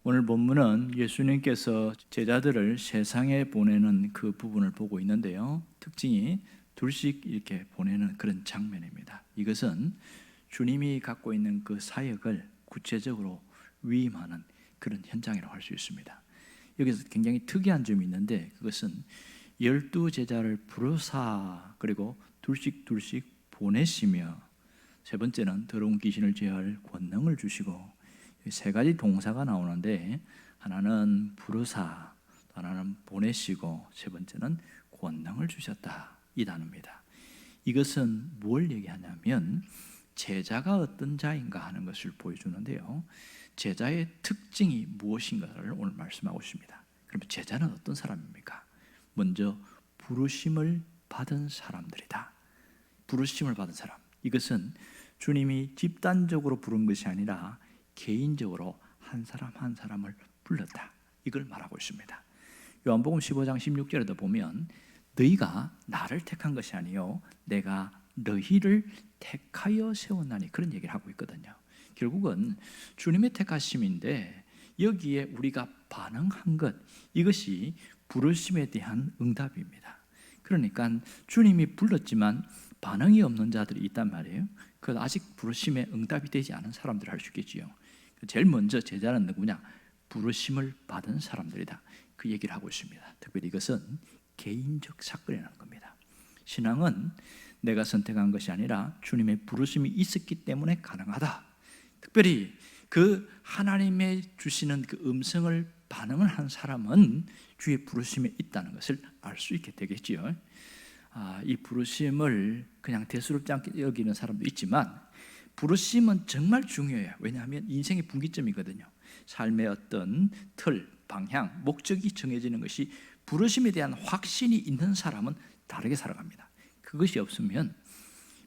오늘 본문은 예수님께서 제자들을 세상에 보내는 그 부분을 보고 있는데요, 특징이 둘씩 이렇게 보내는 그런 장면입니다. 이것은 주님이 갖고 있는 그 사역을 구체적으로 위임하는 그런 현장이라고 할 수 있습니다. 여기서 굉장히 특이한 점이 있는데, 그것은 12 제자를 부르사 그리고 둘씩 보내시며, 세 번째는 더러운 귀신을 제어할 권능을 주시고, 세 가지 동사가 나오는데, 하나는 부르사, 또 하나는 보내시고, 세 번째는 권능을 주셨다, 이 단어입니다. 이것은 뭘 얘기하냐면 제자가 어떤 자인가 하는 것을 보여주는데요, 제자의 특징이 무엇인가를 오늘 말씀하고 있습니다. 그러면 제자는 어떤 사람입니까? 먼저 부르심을 받은 사람들이다. 부르심을 받은 사람, 이것은 주님이 집단적으로 부른 것이 아니라 개인적으로 한 사람 한 사람을 불렀다, 이걸 말하고 있습니다. 요한복음 15장 16절에도 보면 너희가 나를 택한 것이 아니요 내가 너희를 택하여 세웠나니, 그런 얘기를 하고 있거든요. 결국은 주님의 택하심인데 여기에 우리가 반응한 것, 이것이 부르심에 대한 응답입니다. 그러니까 주님이 불렀지만 반응이 없는 자들이 있단 말이에요. 그 아직 부르심에 응답이 되지 않은 사람들을 할 수 있겠지요. 제일 먼저 제자는 누구냐? 부르심을 받은 사람들이다, 그 얘기를 하고 있습니다. 특별히 이것은 개인적 사건이라는 겁니다. 신앙은 내가 선택한 것이 아니라 주님의 부르심이 있었기 때문에 가능하다. 특별히 그 하나님의 주시는 그 음성을 반응을 한 사람은 주의 부르심에 있다는 것을 알 수 있게 되겠지요. 이 부르심을 그냥 대수롭지 않게 여기는 사람도 있지만, 부르심은 정말 중요해요. 왜냐하면 인생의 분기점이거든요. 삶의 어떤 틀, 방향, 목적이 정해지는 것이, 부르심에 대한 확신이 있는 사람은 다르게 살아갑니다. 그것이 없으면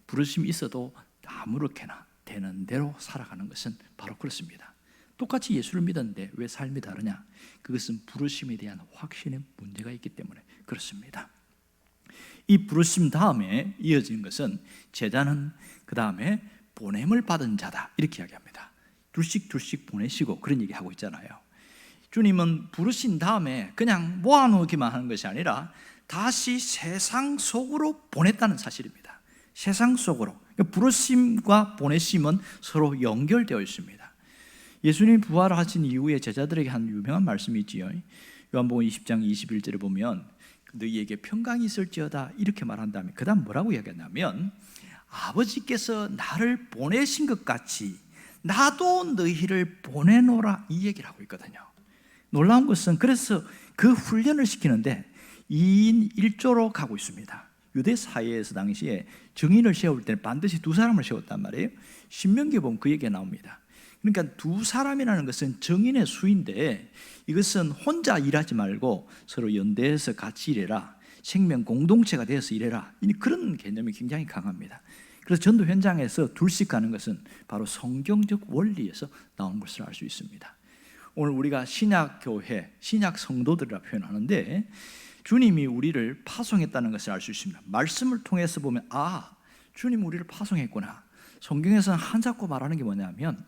부르심이 있어도 아무렇게나 되는 대로 살아가는 것은 바로 그렇습니다. 똑같이 예수를 믿었는데 왜 삶이 다르냐? 그것은 부르심에 대한 확신의 문제가 있기 때문에 그렇습니다. 이 부르심 다음에 이어지는 것은 제자는 그 다음에 보냄을 받은 자다, 이렇게 이야기합니다. 둘씩 보내시고, 그런 얘기하고 있잖아요. 주님은 부르신 다음에 그냥 모아놓기만 하는 것이 아니라 다시 세상 속으로 보냈다는 사실입니다. 세상 속으로. 부르심과 보내심은 서로 연결되어 있습니다. 예수님이 부활하신 이후에 제자들에게 한 유명한 말씀이 있지요. 요한복음 20장 21절에 보면 너희에게 평강이 있을지어다, 이렇게 말한 다음에 그 다음 뭐라고 이야기했냐면, 아버지께서 나를 보내신 것 같이 나도 너희를 보내노라, 이 얘기를 하고 있거든요. 놀라운 것은 그래서 그 훈련을 시키는데 2인 1조로 가고 있습니다. 유대 사회에서 당시에 정인을 세울 때는 반드시 두 사람을 세웠단 말이에요. 신명기에 보면 그 얘기가 나옵니다. 그러니까 두 사람이라는 것은 정인의 수인데, 이것은 혼자 일하지 말고 서로 연대해서 같이 일해라, 생명 공동체가 되어서 일해라, 그런 개념이 굉장히 강합니다. 그래서 전도 현장에서 둘씩 가는 것은 바로 성경적 원리에서 나온 것을 알 수 있습니다. 오늘 우리가 신약교회, 신약 성도들이라 표현하는데, 주님이 우리를 파송했다는 것을 알 수 있습니다. 말씀을 통해서 보면 주님이 우리를 파송했구나. 성경에서는 한자고 말하는 게 뭐냐면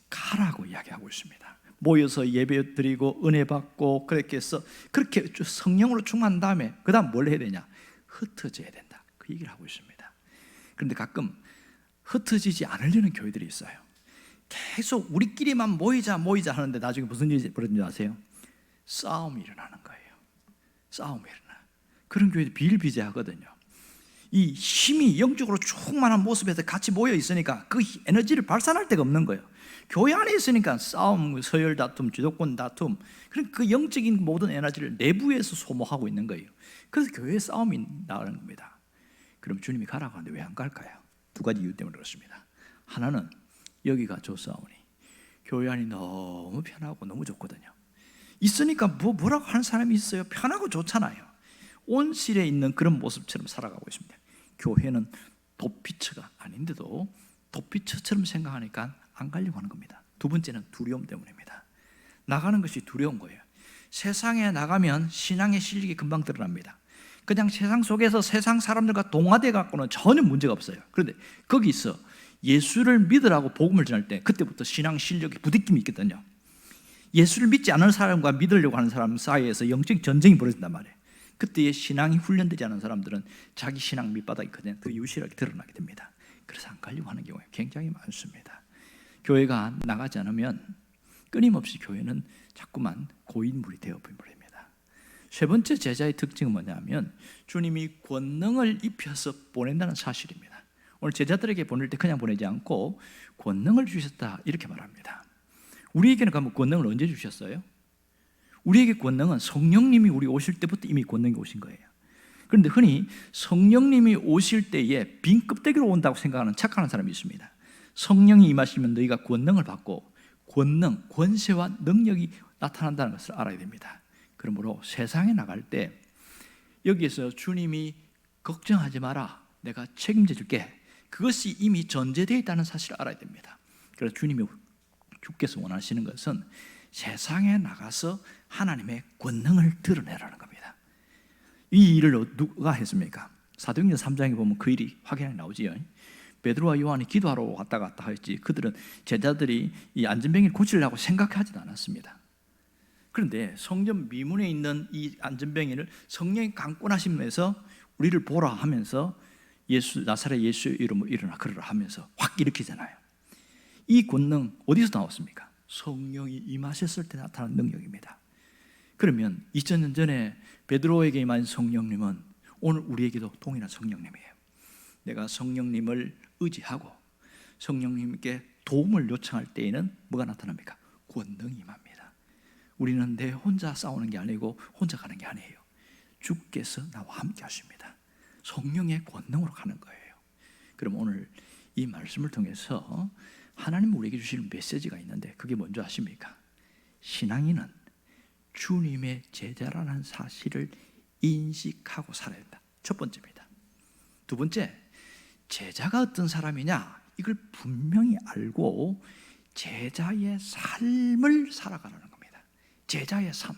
가라고 이야기하고 있습니다. 모여서 예배 드리고 은혜 받고 그렇게 해서, 그렇게 성령으로 충만한 다음에 그 다음 뭘 해야 되냐? 흩어져야 된다, 그 얘기를 하고 있습니다. 그런데 가끔 흩어지지 않으려는 교회들이 있어요. 계속 우리끼리만 모이자 하는데 나중에 무슨 일이 벌어지는지 아세요? 싸움이 일어나는 거예요. 싸움이 일어나. 그런 교회도 비일비재하거든요. 이 힘이 영적으로 충만한 모습에서 같이 모여 있으니까 그 에너지를 발산할 데가 없는 거예요. 교회 안에 있으니까 싸움, 서열 다툼, 주도권 다툼, 그 영적인 모든 에너지를 내부에서 소모하고 있는 거예요. 그래서 교회에 싸움이 나오는 겁니다. 그럼 주님이 가라고 하는데 왜 안 갈까요? 두 가지 이유 때문에 그렇습니다. 하나는 여기가 좋사오니 교회 안이 너무 편하고 너무 좋거든요. 있으니까 뭐라고 하는 사람이 있어요? 편하고 좋잖아요. 온실에 있는 그런 모습처럼 살아가고 있습니다. 교회는 도피처가 아닌데도 도피처처럼 생각하니까 안 가려고 하는 겁니다. 두 번째는 두려움 때문입니다. 나가는 것이 두려운 거예요. 세상에 나가면 신앙의 실력이 금방 드러납니다. 그냥 세상 속에서 세상 사람들과 동화돼 갖고는 전혀 문제가 없어요. 그런데 거기서 예수를 믿으라고 복음을 전할 때 그때부터 신앙 실력이 부딪힘이 있거든요. 예수를 믿지 않는 사람과 믿으려고 하는 사람 사이에서 영적 전쟁이 벌어진단 말이에요. 그때의 신앙이 훈련되지 않은 사람들은 자기 신앙 밑바닥이 그냥 더 유실하게 드러나게 됩니다. 그래서 안 가려고 하는 경우가 굉장히 많습니다. 교회가 나가지 않으면 끊임없이 교회는 자꾸만 고인물이 되어버립니다. 세 번째 제자의 특징은 뭐냐면 주님이 권능을 입혀서 보낸다는 사실입니다. 오늘 제자들에게 보낼 때 그냥 보내지 않고 권능을 주셨다 이렇게 말합니다. 우리에게는 그러면 권능을 언제 주셨어요? 우리에게 권능은 성령님이 우리 오실 때부터 이미 권능이 오신 거예요. 그런데 흔히 성령님이 오실 때에 빈 껍데기로 온다고 생각하는 착각하는 사람이 있습니다. 성령이 임하시면 너희가 권능을 받고 권능, 권세와 능력이 나타난다는 것을 알아야 됩니다. 그러므로 세상에 나갈 때 여기에서 주님이 걱정하지 마라, 내가 책임져 줄게, 그것이 이미 전제되어 있다는 사실을 알아야 됩니다. 그래서 주께서 원하시는 것은 세상에 나가서 하나님의 권능을 드러내라는 겁니다. 이 일을 누가 했습니까? 사도행전 3장에 보면 그 일이 확연하게 나오지요. 베드로와 요한이 기도하러 왔다 갔다 했지 그들은 제자들이 이 안전병이를 고치려고 생각하지도 않았습니다. 그런데 성전 미문에 있는 이 안전병이를 성령이 강권하시면서 우리를 보라 하면서 예수, 나사렛 예수의 이름으로 일어나 걸으라 하면서 확 일으키잖아요. 이 권능 어디서 나왔습니까? 성령이 임하셨을 때 나타난 능력입니다. 그러면 2000년 전에 베드로에게 임한 성령님은 오늘 우리에게도 동일한 성령님이에요. 내가 성령님을 의지하고 성령님께 도움을 요청할 때에는 뭐가 나타납니까? 권능이 임합니다. 우리는 내 혼자 싸우는 게 아니고 혼자 가는 게 아니에요. 주께서 나와 함께 하십니다. 성령의 권능으로 가는 거예요. 그럼 오늘 이 말씀을 통해서 하나님 우리에게 주시는 메시지가 있는데 그게 뭔지 아십니까? 신앙인은 주님의 제자라는 사실을 인식하고 살아야 된다. 첫 번째입니다. 두 번째, 제자가 어떤 사람이냐 이걸 분명히 알고 제자의 삶을 살아가라는 겁니다. 제자의 삶.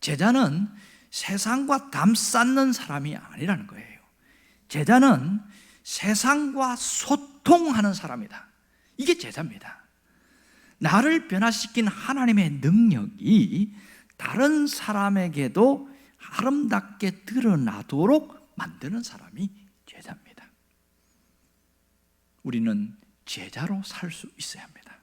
제자는 세상과 담쌓는 사람이 아니라는 거예요. 제자는 세상과 소통하는 사람이다. 이게 제자입니다. 나를 변화시킨 하나님의 능력이 다른 사람에게도 아름답게 드러나도록 만드는 사람이 제자입니다. 우리는 제자로 살 수 있어야 합니다.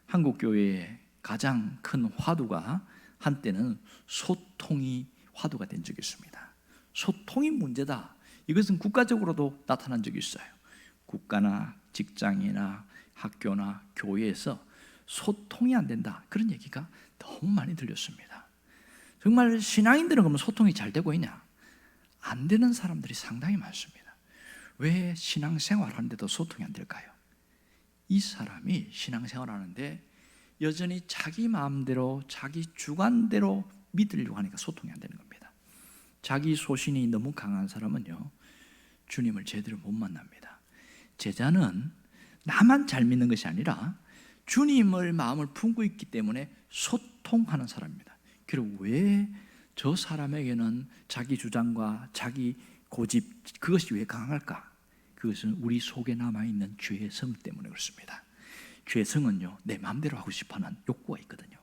한국 교회의 가장 큰 화두가 한때는 소통이 화두가 된 적이 있습니다. 소통이 문제다. 이것은 국가적으로도 나타난 적이 있어요. 국가나 직장이나 학교나 교회에서 소통이 안 된다. 그런 얘기가 너무 많이 들렸습니다. 정말 신앙인들은 그러면 소통이 잘 되고 있냐? 안 되는 사람들이 상당히 많습니다. 왜 신앙생활 하는데도 소통이 안 될까요? 이 사람이 신앙생활 하는데 여전히 자기 마음대로 자기 주관대로 믿으려고 하니까 소통이 안 되는 겁니다. 자기 소신이 너무 강한 사람은요 주님을 제대로 못 만납니다. 제자는 나만 잘 믿는 것이 아니라 주님을 마음을 품고 있기 때문에 소통하는 사람입니다. 그리고 왜 저 사람에게는 자기 주장과 자기 고집 그것이 왜 강할까? 그것은 우리 속에 남아있는 죄의 성 때문에 그렇습니다. 죄의 성은요 내 마음대로 하고 싶어하는 욕구가 있거든요.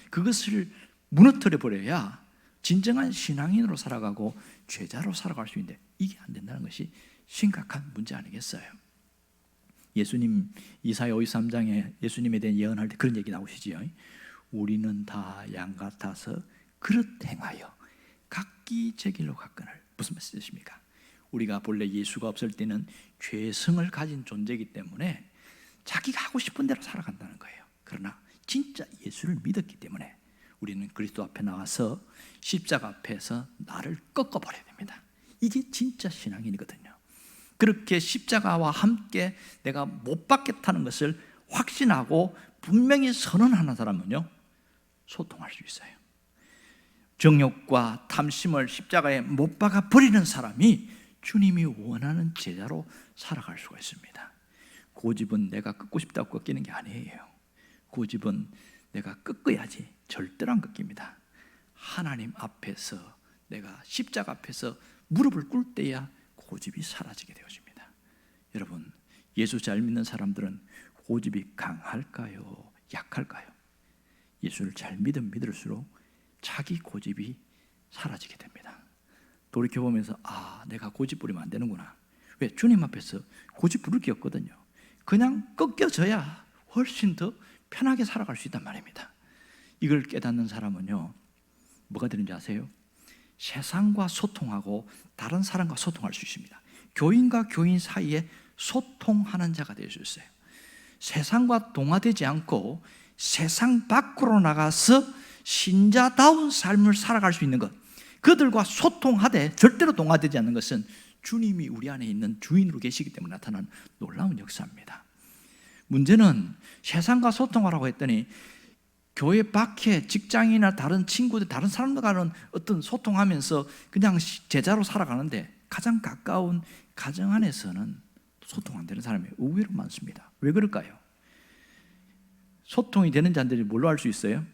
그것을 무너뜨려 버려야 진정한 신앙인으로 살아가고 제자로 살아갈 수 있는데 이게 안 된다는 것이 심각한 문제 아니겠어요? 예수님 이사야 53장에 예수님에 대한 예언할 때 그런 얘기 나오시지요. 우리는 다 양 같아서 그릇 행하여 각기 제 길로 갔거늘. 무슨 말씀이십니까? 우리가 본래 예수가 없을 때는 죄의 성을 가진 존재이기 때문에 자기가 하고 싶은 대로 살아간다는 거예요. 그러나 진짜 예수를 믿었기 때문에 우리는 그리스도 앞에 나와서 십자가 앞에서 나를 꺾어버려야 됩니다. 이게 진짜 신앙인이거든요. 그렇게 십자가와 함께 내가 못 받겠다는 것을 확신하고 분명히 선언하는 사람은요 소통할 수 있어요. 정욕과 탐심을 십자가에 못 박아 버리는 사람이 주님이 원하는 제자로 살아갈 수가 있습니다. 고집은 내가 꺾고 싶다고 꺾이는 게 아니에요. 고집은 내가 꺾어야지 절대로 안 꺾입니다. 하나님 앞에서 내가 십자가 앞에서 무릎을 꿇을 때야 고집이 사라지게 되어집니다. 여러분 예수 잘 믿는 사람들은 고집이 강할까요? 약할까요? 예수를 잘 믿을수록 자기 고집이 사라지게 됩니다. 돌이켜보면서 내가 고집 부리면 안 되는구나. 왜? 주님 앞에서 고집 부를 게 없거든요. 그냥 꺾여져야 훨씬 더 편하게 살아갈 수 있단 말입니다. 이걸 깨닫는 사람은요, 뭐가 되는지 아세요? 세상과 소통하고 다른 사람과 소통할 수 있습니다. 교인과 교인 사이에 소통하는 자가 될 수 있어요. 세상과 동화되지 않고 세상 밖으로 나가서 신자다운 삶을 살아갈 수 있는 것, 그들과 소통하되 절대로 동화되지 않는 것은 주님이 우리 안에 있는 주인으로 계시기 때문에 나타나는 놀라운 역사입니다. 문제는 세상과 소통하라고 했더니 교회 밖에 직장이나 다른 친구들, 다른 사람들과는 어떤 소통하면서 그냥 제자로 살아가는데 가장 가까운 가정 안에서는 소통 안 되는 사람이 의외로 많습니다. 왜 그럴까요? 소통이 되는 자들이 뭘로 알 수 있어요?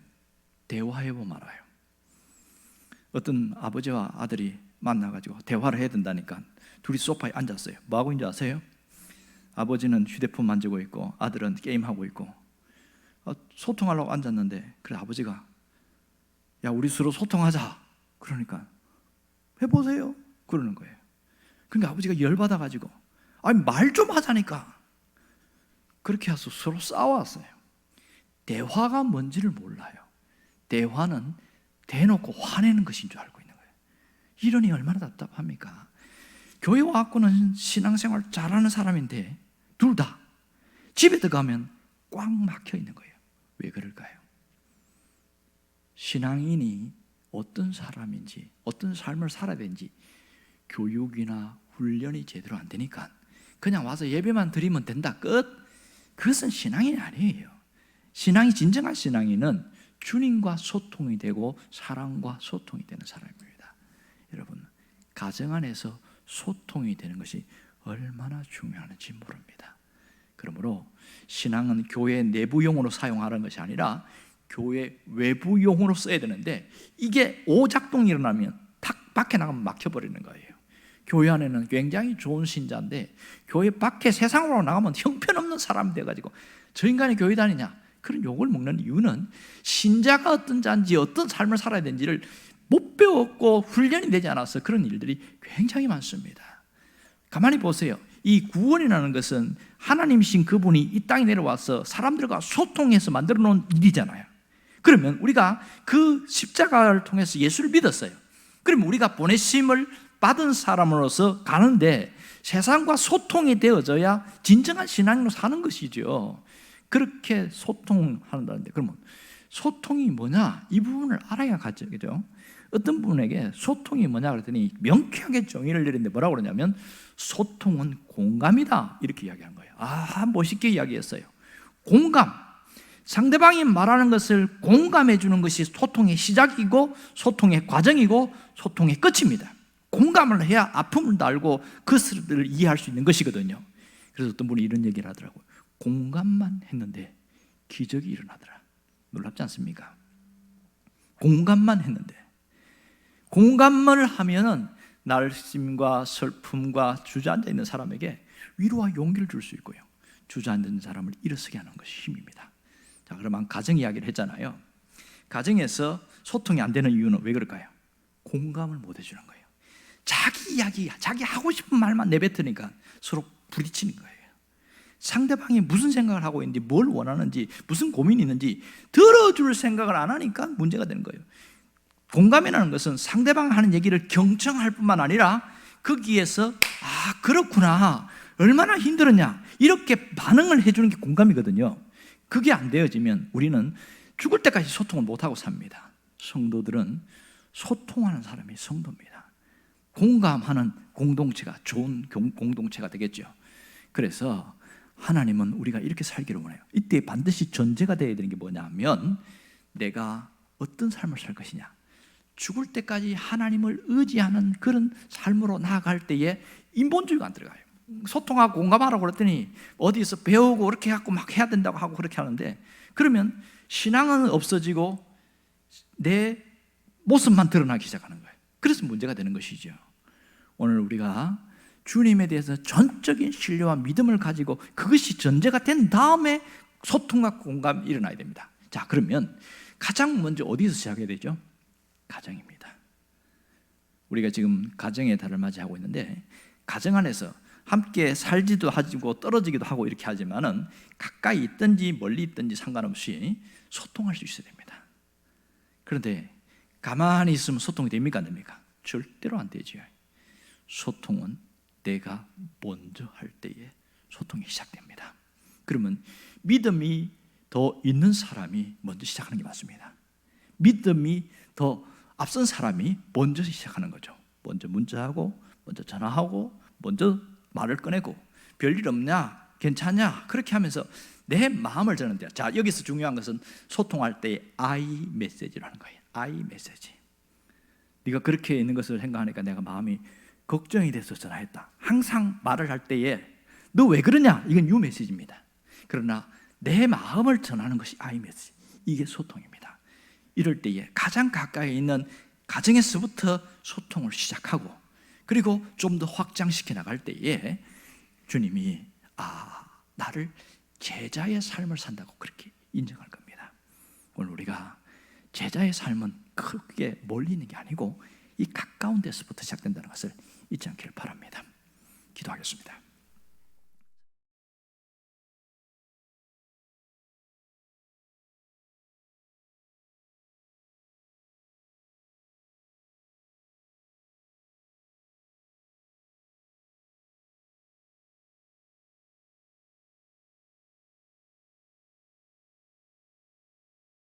대화해보면 알아요. 어떤 아버지와 아들이 만나가지고 대화를 해야 된다니까 둘이 소파에 앉았어요. 뭐하고 있는지 아세요? 아버지는 휴대폰 만지고 있고 아들은 게임하고 있고, 소통하려고 앉았는데 그래 아버지가 야 우리 서로 소통하자 그러니까 해보세요 그러는 거예요. 그러니까 아버지가 열받아가지고 말 좀 하자니까 그렇게 해서 서로 싸워왔어요. 대화가 뭔지를 몰라요. 대화는 대놓고 화내는 것인 줄 알고 있는 거예요. 이러니 얼마나 답답합니까? 교회 와갖고는 신앙생활 잘하는 사람인데 둘 다 집에 들어가면 꽉 막혀 있는 거예요. 왜 그럴까요? 신앙인이 어떤 사람인지, 어떤 삶을 살아야 되는지 교육이나 훈련이 제대로 안 되니까 그냥 와서 예배만 드리면 된다 끝. 그것은 신앙이 아니에요. 신앙이, 진정한 신앙인은 주님과 소통이 되고 사랑과 소통이 되는 사람입니다. 여러분, 가정 안에서 소통이 되는 것이 얼마나 중요한지 모릅니다. 그러므로 신앙은 교회 내부용으로 사용하는 것이 아니라 교회 외부용으로 써야 되는데, 이게 오작동이 일어나면 탁 밖에 나가면 막혀버리는 거예요. 교회 안에는 굉장히 좋은 신자인데 교회 밖에 세상으로 나가면 형편없는 사람이 돼가지고 저 인간이 교회 다니냐 그런 욕을 먹는 이유는 신자가 어떤 자인지 어떤 삶을 살아야 되는지를 못 배웠고 훈련이 되지 않아서 그런 일들이 굉장히 많습니다. 가만히 보세요. 이 구원이라는 것은 하나님이신 그분이 이 땅에 내려와서 사람들과 소통해서 만들어 놓은 일이잖아요. 그러면 우리가 그 십자가를 통해서 예수를 믿었어요. 그러면 우리가 보내심을 받은 사람으로서 가는데 세상과 소통이 되어져야 진정한 신앙으로 사는 것이죠. 그렇게 소통한다는데 그러면 소통이 뭐냐? 이 부분을 알아야 가죠. 어떤 분에게 소통이 뭐냐 그랬더니 명쾌하게 정의를 내리는데 뭐라고 그러냐면 소통은 공감이다 이렇게 이야기한 거예요. 멋있게 이야기했어요. 공감, 상대방이 말하는 것을 공감해 주는 것이 소통의 시작이고 소통의 과정이고 소통의 끝입니다. 공감을 해야 아픔을 알고 그것을 이해할 수 있는 것이거든요. 그래서 어떤 분이 이런 얘기를 하더라고요. 공감만 했는데 기적이 일어나더라. 놀랍지 않습니까? 공감만 했는데, 공감을 하면은 날심과 슬픔과 주저앉아 있는 사람에게 위로와 용기를 줄 수 있고요, 주저앉아 있는 사람을 일어서게 하는 것이 힘입니다. 자, 그러면 가정 이야기를 했잖아요. 가정에서 소통이 안 되는 이유는 왜 그럴까요? 공감을 못 해주는 거예요. 자기 이야기, 자기 하고 싶은 말만 내뱉으니까 서로 부딪히는 거예요. 상대방이 무슨 생각을 하고 있는지, 뭘 원하는지, 무슨 고민이 있는지 들어줄 생각을 안 하니까 문제가 되는 거예요. 공감이라는 것은 상대방 하는 얘기를 경청할 뿐만 아니라 거기에서 그렇구나, 얼마나 힘들었냐 이렇게 반응을 해주는 게 공감이거든요. 그게 안 되어지면 우리는 죽을 때까지 소통을 못하고 삽니다. 성도들은 소통하는 사람이 성도입니다. 공감하는 공동체가 좋은 공동체가 되겠죠. 그래서 하나님은 우리가 이렇게 살기를 원해요. 이때 반드시 전제가 되어야 되는 게 뭐냐면 내가 어떤 삶을 살 것이냐, 죽을 때까지 하나님을 의지하는 그런 삶으로 나아갈 때에 인본주의가 안 들어가요. 소통하고 공감하라고 그랬더니 어디서 배우고 그렇게 해갖고 막 해야 된다고 하고 그렇게 하는데, 그러면 신앙은 없어지고 내 모습만 드러나기 시작하는 거예요. 그래서 문제가 되는 것이죠. 오늘 우리가 주님에 대해서 전적인 신뢰와 믿음을 가지고 그것이 전제가 된 다음에 소통과 공감이 일어나야 됩니다. 자, 그러면 가장 먼저 어디서 시작해야 되죠? 가정입니다. 우리가 지금 가정의 달을 맞이하고 있는데 가정 안에서 함께 살지도 하고 떨어지기도 하고 이렇게 하지만은 가까이 있든지 멀리 있든지 상관없이 소통할 수 있어야 됩니다. 그런데 가만히 있으면 소통이 됩니까 안 됩니까? 절대로 안 되죠. 소통은 내가 먼저 할 때에 소통이 시작됩니다. 그러면 믿음이 더 있는 사람이 먼저 시작하는 게 맞습니다. 믿음이 더 앞선 사람이 먼저 시작하는 거죠. 먼저 문자하고 먼저 전화하고 먼저 말을 꺼내고 별일 없냐? 괜찮냐? 그렇게 하면서 내 마음을 전하는데요. 자, 여기서 중요한 것은 소통할 때 I 메시지를 하는 거예요. I 메시지. 네가 그렇게 있는 것을 생각하니까 내가 마음이 걱정이 돼서 전화했다. 항상 말을 할 때에 너 왜 그러냐? 이건 U 메시지입니다. 그러나 내 마음을 전하는 것이 I 메시지. 이게 소통입니다. 이럴 때에 가장 가까이 있는 가정에서부터 소통을 시작하고 그리고 좀 더 확장시켜 나갈 때에 주님이 나를 제자의 삶을 산다고 그렇게 인정할 겁니다. 오늘 우리가 제자의 삶은 크게 멀리 있는 게 아니고 이 가까운 데서부터 시작된다는 것을 잊지 않기를 바랍니다. 기도하겠습니다.